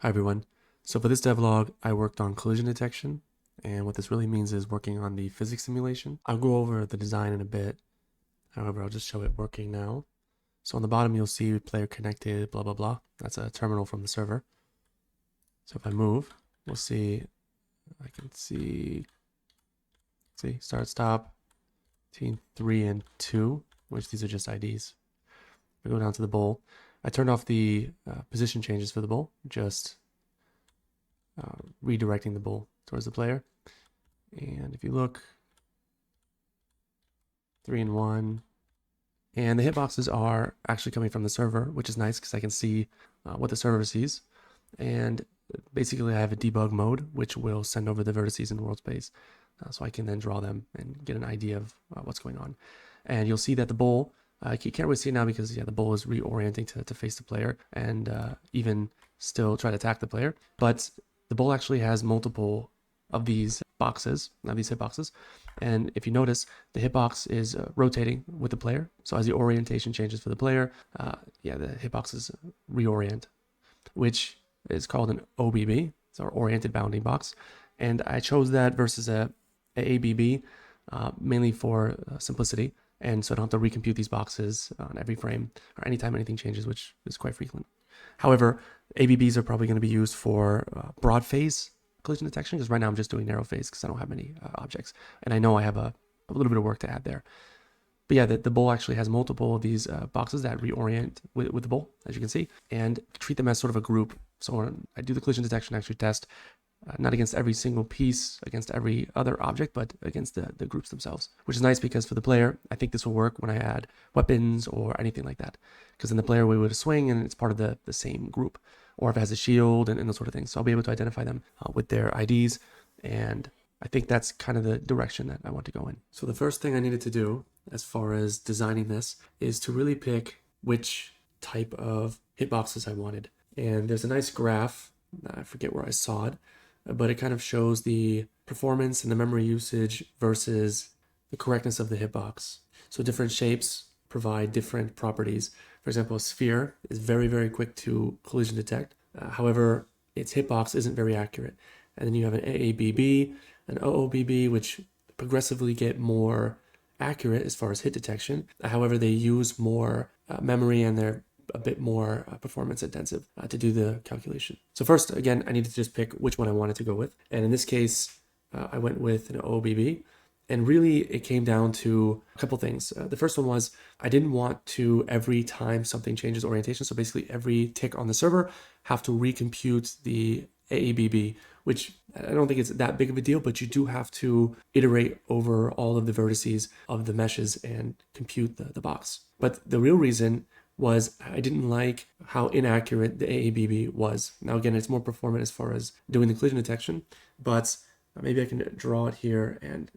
Hi everyone. So for this devlog, I worked on collision detection, and what this really means is working on the physics simulation. I'll go over the design in a bit. However, I'll just show it working now. So on the bottom, you'll see player connected, blah, blah, blah. That's a terminal from the server. So if I move, we'll see, I can see start, stop, between 3 and 2, which these are just IDs. If I go down to the bowl, I turned off the position changes for the bowl, just redirecting the bowl towards the player. And if you look, 3 and 1, and the hitboxes are actually coming from the server, which is nice because I can see what the server sees. And basically, I have a debug mode, which will send over the vertices in world space, so I can then draw them and get an idea of what's going on. And you'll see that the bowl, you can't really see it now because the bowl is reorienting to face the player and even still try to attack the player. But the bowl actually has multiple of these boxes, these hitboxes. And if you notice, the hitbox is rotating with the player. So as the orientation changes for the player, the hitboxes reorient, which is called an OBB. It's our oriented bounding box. And I chose that versus a ABB mainly for simplicity. And so I don't have to recompute these boxes on every frame or anytime anything changes, which is quite frequent. However, ABBs are probably going to be used for broad phase collision detection, because right now I'm just doing narrow phase because I don't have many objects. And I know I have a little bit of work to add there. But yeah, the bowl actually has multiple of these boxes that reorient with the bowl, as you can see, and treat them as sort of a group. So when I do the collision detection, I actually test not against every single piece, against every other object, but against the groups themselves, which is nice because for the player, I think this will work when I add weapons or anything like that, because then the player will be able to swing and it's part of the same group, or if it has a shield and those sort of things. So I'll be able to identify them with their IDs, and I think that's kind of the direction that I want to go in. So the first thing I needed to do as far as designing this is to really pick which type of hitboxes I wanted. And there's a nice graph, I forget where I saw it, but it kind of shows the performance and the memory usage versus the correctness of the hitbox. So different shapes provide different properties. For example, a sphere is very, very quick to collision detect. However, its hitbox isn't very accurate. And then you have an AABB, an OOBB, which progressively get more accurate as far as hit detection. However, they use more memory and they're a bit more performance intensive to do the calculation. So first, again, I needed to just pick which one I wanted to go with. And in this case, I went with an OOBB. And really, it came down to a couple things. The first one was I didn't want to, every time something changes orientation, so basically every tick on the server, have to recompute the AABB, which I don't think it's that big of a deal, but you do have to iterate over all of the vertices of the meshes and compute the box. But the real reason was I didn't like how inaccurate the AABB was. Now, again, it's more performant as far as doing the collision detection, but maybe I can draw it here and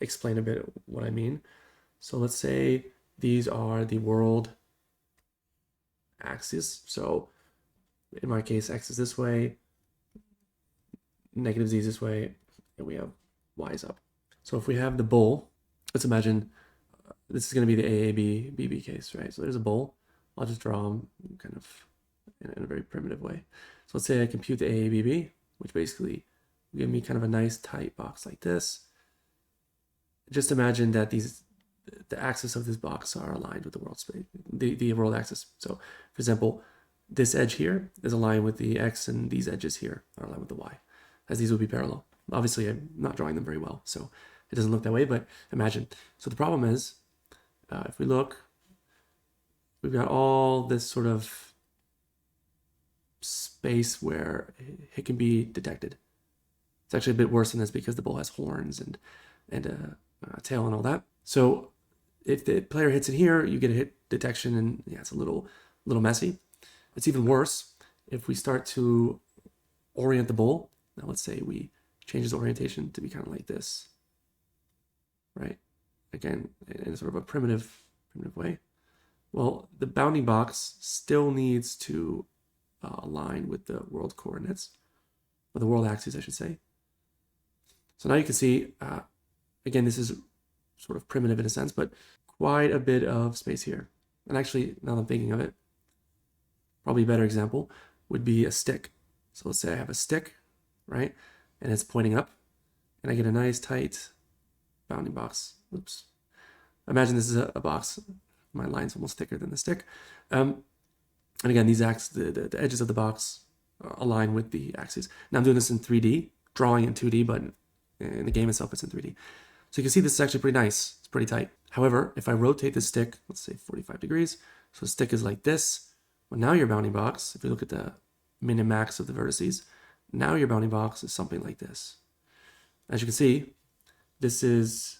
explain a bit what I mean. So let's say these are the world axis. So in my case, X is this way, negative Z is this way, and we have Y is up. So if we have the bowl, let's imagine this is going to be the AABB case, right? So there's a bowl. I'll just draw them kind of in a very primitive way. So let's say I compute the AABB, which basically will give me kind of a nice tight box like this. Just imagine that the axis of this box are aligned with the world space, the world axis. So for example, this edge here is aligned with the X and these edges here are aligned with the Y, as these will be parallel. Obviously, I'm not drawing them very well, so it doesn't look that way, but imagine. So the problem is, if we look, we've got all this sort of space where it can be detected. It's actually a bit worse than this because the bull has horns and a tail and all that. So if the player hits it here, you get a hit detection, and yeah, it's a little messy. It's even worse if we start to orient the bull. Now let's say we change its orientation to be kind of like this, right? Again, in sort of a primitive way. Well, the bounding box still needs to align with the world coordinates, or the world axis, I should say. So now you can see, again, this is sort of primitive in a sense, but quite a bit of space here. And actually, now that I'm thinking of it, probably a better example would be a stick. So let's say I have a stick, right? And it's pointing up, and I get a nice tight bounding box. Oops. Imagine this is a box. My line's almost thicker than the stick. And again, these the edges of the box align with the axes. Now I'm doing this in 3D, drawing in 2D, but in the game itself, it's in 3D. So you can see this is actually pretty nice. It's pretty tight. However, if I rotate the stick, let's say 45 degrees, so the stick is like this. Well, now your bounding box, if you look at the min and max of the vertices, now your bounding box is something like this. As you can see, this is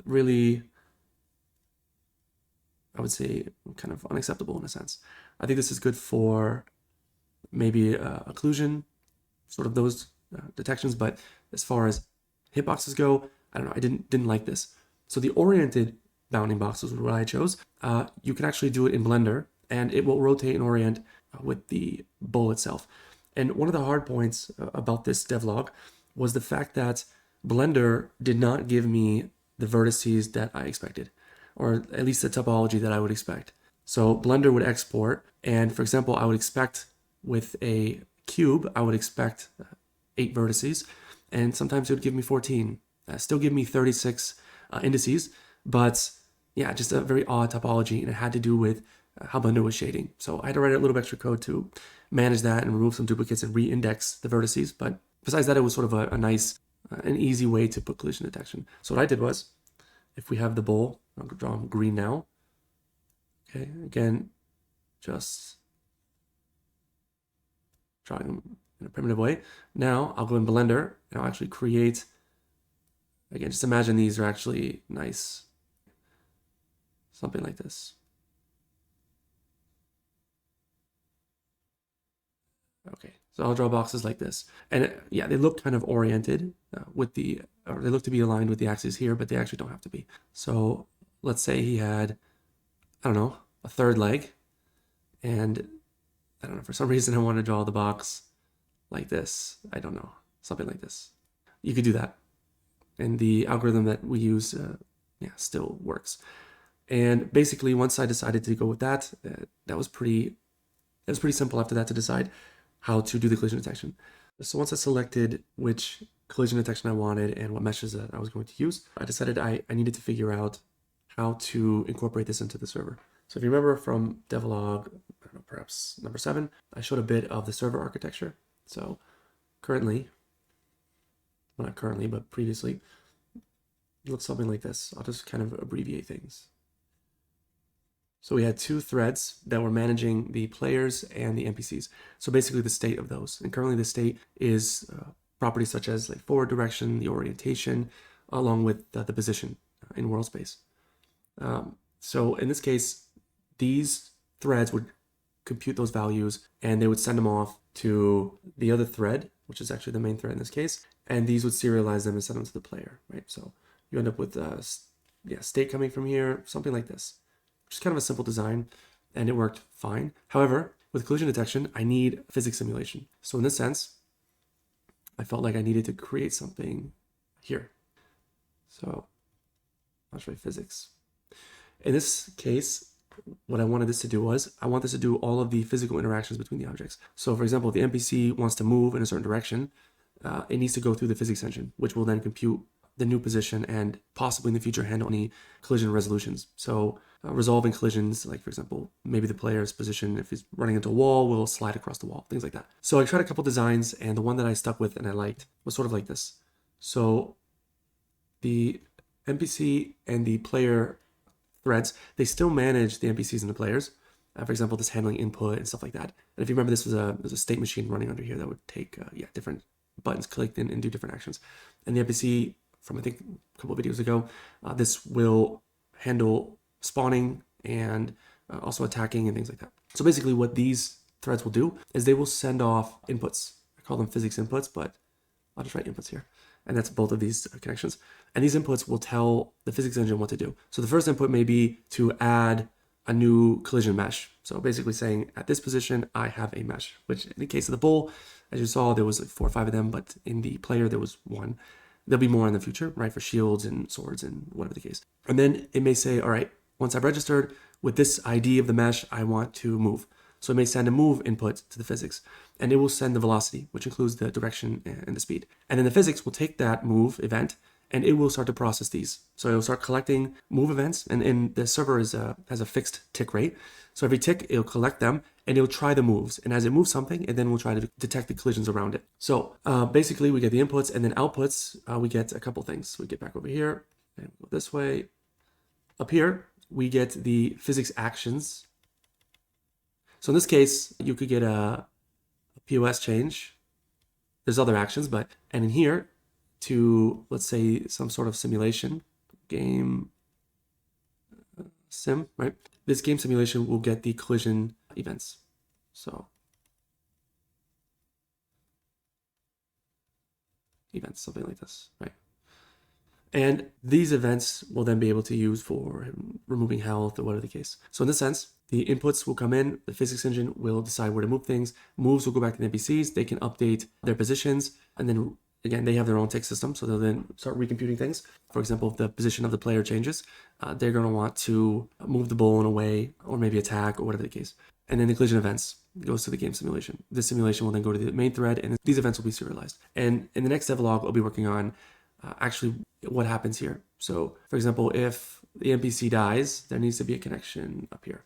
really, I would say, kind of unacceptable in a sense. I think this is good for maybe occlusion, sort of those detections, but as far as hitboxes go, I don't know, I didn't like this. So the oriented bounding boxes was what I chose. You can actually do it in Blender, and it will rotate and orient with the bowl itself. And one of the hard points about this devlog was the fact that Blender did not give me the vertices that I expected, or at least the topology that I would expect. So Blender would export, and for example, I would expect with a cube, I would expect 8 vertices, and sometimes it would give me 14. Still give me 36 indices, but yeah, just a very odd topology, and it had to do with how Blender was shading. So I had to write a little extra code to manage that and remove some duplicates and re-index the vertices. But besides that, it was sort of a nice, an easy way to put collision detection. So what I did was, if we have the bowl, I'll draw them green now. Okay, again, just drawing them in a primitive way. Now I'll go in Blender and I'll actually create, again, just imagine these are actually nice, something like this. Okay, so I'll draw boxes like this. And yeah, they look kind of oriented with the, or they look to be aligned with the axes here, but they actually don't have to be. So let's say he had, I don't know, a third leg. And I don't know, for some reason I want to draw the box like this. I don't know, something like this. You could do that. And the algorithm that we use, still works. And basically, once I decided to go with that, that was pretty simple after that to decide how to do the collision detection. So once I selected which collision detection I wanted and what meshes that I was going to use, I decided I needed to figure out how to incorporate this into the server. So if you remember from devlog, I don't know, perhaps number 7, I showed a bit of the server architecture. So currently, well, not currently, but previously, it looks something like this. I'll just kind of abbreviate things. So we had 2 threads that were managing the players and the NPCs. So basically the state of those. And currently the state is properties such as like forward direction, the orientation, along with the position in world space. So in this case, these threads would compute those values and they would send them off to the other thread, which is actually the main thread in this case. And these would serialize them and send them to the player, right? So you end up with state coming from here, something like this. Just kind of a simple design, and it worked fine. However, with collision detection, I need physics simulation. So in this sense, I felt like I needed to create something here. So I'll show you physics. In this case, what I wanted this to do was, I want this to do all of the physical interactions between the objects. So for example, if the NPC wants to move in a certain direction, it needs to go through the physics engine, which will then compute the new position and possibly in the future handle any collision resolutions. So resolving collisions, like for example, maybe the player's position, if he's running into a wall, will slide across the wall, things like that. So I tried a couple designs, and the one that I stuck with and I liked was sort of like this. So the NPC and the player threads, they still manage the NPCs and the players. For example, this handling input and stuff like that. And if you remember, this was a state machine running under here that would take different buttons clicked and do different actions. And the NPC, from I think a couple of videos ago, this will handle spawning and also attacking and things like that. So basically what these threads will do is they will send off inputs. I call them physics inputs, but I'll just write inputs here. And that's both of these connections. And these inputs will tell the physics engine what to do. So the first input may be to add a new collision mesh. So basically saying at this position, I have a mesh, which in the case of the bull, as you saw, there was like 4 or 5 of them, but in the player, there was 1. There'll be more in the future, right? For shields and swords and whatever the case. And then it may say, all right, once I've registered with this ID of the mesh, I want to move. So it may send a move input to the physics, and it will send the velocity, which includes the direction and the speed. And then the physics will take that move event and it will start to process these. So it'll start collecting move events, and the server has a fixed tick rate. So every tick, it'll collect them, and it'll try the moves. And as it moves something, and then we'll try to detect the collisions around it. So basically, we get the inputs, and then outputs, we get a couple things. We get back over here, and go this way. Up here, we get the physics actions. So in this case, you could get a POS change. There's other actions, and in here, to, let's say, some sort of simulation, game sim, right? This game simulation will get the collision events. So events, something like this, right? And these events will then be able to use for removing health or whatever the case. So in this sense, the inputs will come in, the physics engine will decide where to move things, moves will go back to the NPCs, they can update their positions, and then again, they have their own tick system, so they'll then start recomputing things. For example, if the position of the player changes, they're going to want to move the ball in a way, or maybe attack, or whatever the case. And then the collision events goes to the game simulation. This simulation will then go to the main thread, and these events will be serialized. And in the next devlog, I'll be working on actually what happens here. So, for example, if the NPC dies, there needs to be a connection up here.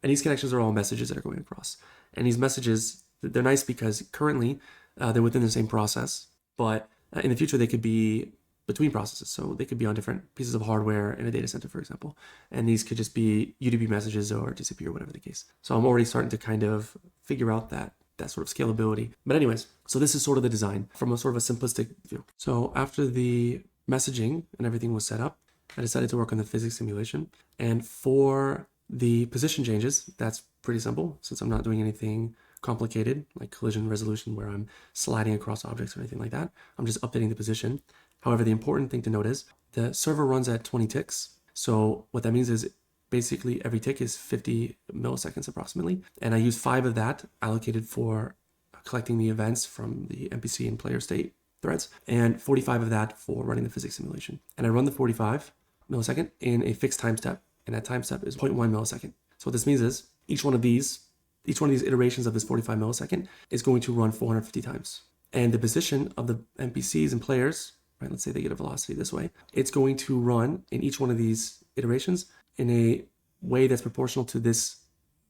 And these connections are all messages that are going across. And these messages, they're nice because currently they're within the same process, but in the future they could be between processes. So they could be on different pieces of hardware in a data center, for example. And these could just be UDP messages or TCP or whatever the case. So I'm already starting to kind of figure out that sort of scalability. But anyways, so this is sort of the design from a sort of a simplistic view. So after the messaging and everything was set up, I decided to work on the physics simulation. And for the position changes, that's pretty simple since I'm not doing anything complicated like collision resolution where I'm sliding across objects or anything like that. I'm just updating the position. However, the important thing to note is the server runs at 20 ticks. So what that means is basically every tick is 50 milliseconds approximately. And I use 5 of that allocated for collecting the events from the NPC and player state threads, and 45 of that for running the physics simulation. And I run the 45 millisecond in a fixed time step, and that time step is 0.1 millisecond. So what this means is each one of these iterations of this 45 millisecond is going to run 450 times. And the position of the NPCs and players, right, let's say they get a velocity this way, it's going to run in each one of these iterations in a way that's proportional to this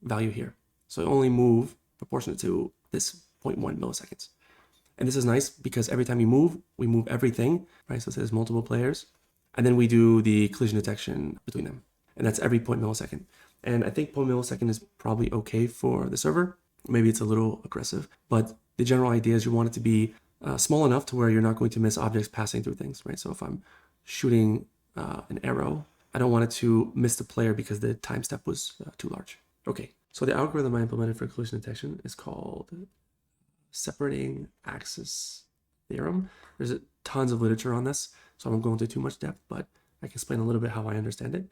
value here. So it only move proportionate to this 0.1 milliseconds. And this is nice because every time you move, we move everything, right? So it says multiple players. And then we do the collision detection between them. And that's every 0.1 millisecond. And I think 0.1 millisecond is probably okay for the server. Maybe it's a little aggressive, but the general idea is you want it to be small enough to where you're not going to miss objects passing through things, right? So if I'm shooting an arrow, I don't want it to miss the player because the time step was too large. Okay, so the algorithm I implemented for collision detection is called separating axis theorem. There's tons of literature on this, so I won't go into too much depth, but I can explain a little bit how I understand it.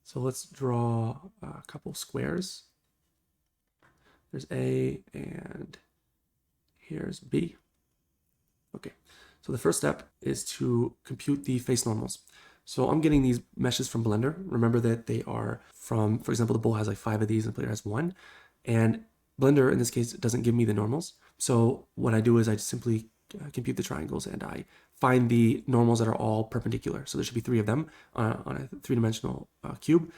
So let's draw a couple squares. There's A and here's B. Okay, so the first step is to compute the face normals. So I'm getting these meshes from Blender. Remember that they are from, for example, the bull has like 5 of these and the player has 1. And Blender, in this case, doesn't give me the normals. So what I do is I just simply compute the triangles and I find the normals that are all perpendicular. So there should be 3 of them on a 3-dimensional cube.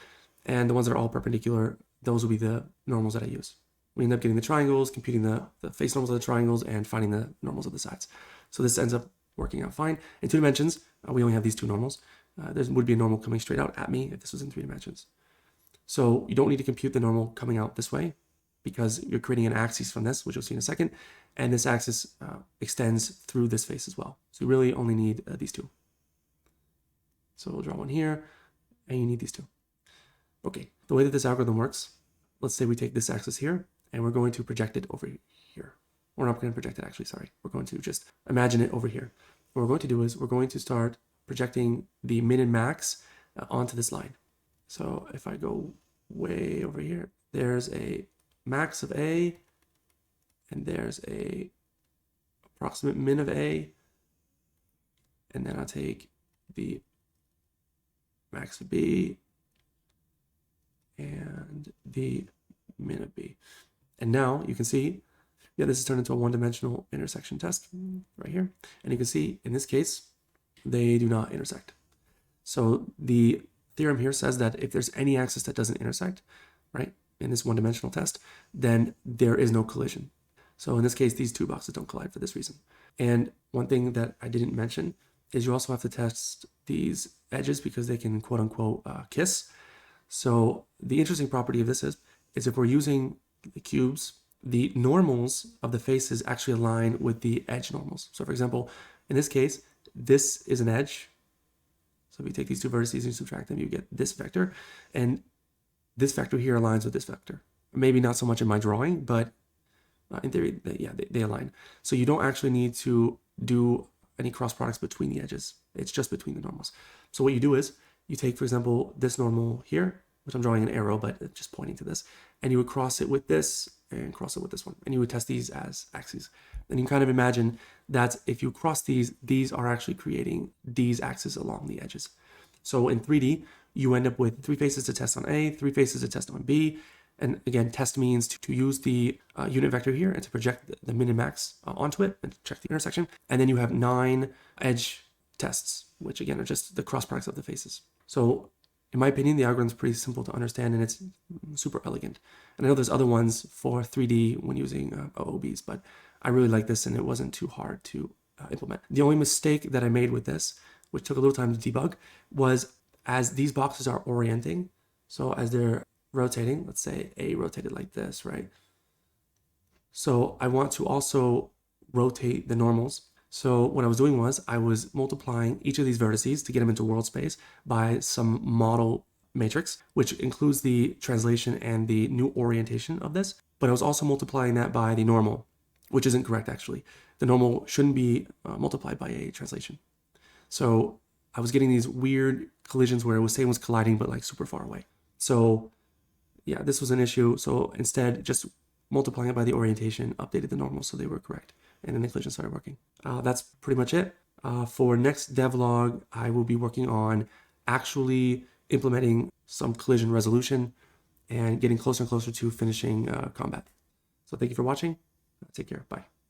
And the ones that are all perpendicular, those will be the normals that I use. We end up getting the triangles, computing the face normals of the triangles, and finding the normals of the sides. So this ends up working out fine. In 2 dimensions, we only have these 2 normals. There would be a normal coming straight out at me if this was in 3 dimensions. So you don't need to compute the normal coming out this way because you're creating an axis from this, which you'll see in a second. And this axis extends through this face as well. So you really only need these 2. So we'll draw one here, and you need these 2. Okay, the way that this algorithm works, let's say we take this axis here, and we're going to project it over here. We're not going to project it actually, sorry. We're going to just imagine it over here. What we're going to do is we're going to start projecting the min and max onto this line. So if I go way over here, there's a max of A, and there's a approximate min of A, and then I'll take the max of B and the min of B. And now you can see, yeah, this is turned into a one-dimensional intersection test right here. And you can see in this case, they do not intersect. So the theorem here says that if there's any axis that doesn't intersect, right, in this one-dimensional test, then there is no collision. So in this case, these two boxes don't collide for this reason. And one thing that I didn't mention is you also have to test these edges because they can quote unquote kiss. So the interesting property of this is if we're using the cubes, the normals of the faces actually align with the edge normals. So for example, in this case, this is an edge. So if you take these two vertices and you subtract them, you get this vector. And this vector here aligns with this vector. Maybe not so much in my drawing, but in theory, they align. So you don't actually need to do any cross products between the edges. It's just between the normals. So what you do is you take, for example, this normal here, which I'm drawing an arrow, but it's just pointing to this, and you would cross it with this and cross it with this one, and you would test these as axes. And you can kind of imagine that if you cross these are actually creating these axes along the edges. So in 3D, you end up with 3 faces to test on A, 3 faces to test on B. And again, test means to use the unit vector here and to project the min and max onto it and check the intersection. And then you have 9 edge tests, which again are just the cross products of the faces. So in my opinion, the algorithm is pretty simple to understand and it's super elegant. And I know there's other ones for 3D when using OOBs, but I really like this and it wasn't too hard to implement. The only mistake that I made with this, which took a little time to debug, was as these boxes are orienting, so as they're rotating, let's say A rotated like this, right? So I want to also rotate the normals. So what I was doing was I was multiplying each of these vertices to get them into world space by some model matrix, which includes the translation and the new orientation of this. But I was also multiplying that by the normal, which isn't correct actually. The normal shouldn't be multiplied by a translation. So I was getting these weird collisions where it was saying it was colliding, but like super far away. So yeah, this was an issue. So instead, just multiplying it by the orientation, updated the normals so they were correct. And then the collision started working. That's pretty much it. For next devlog, I will be working on actually implementing some collision resolution and getting closer and closer to finishing combat. So thank you for watching. Take care. Bye.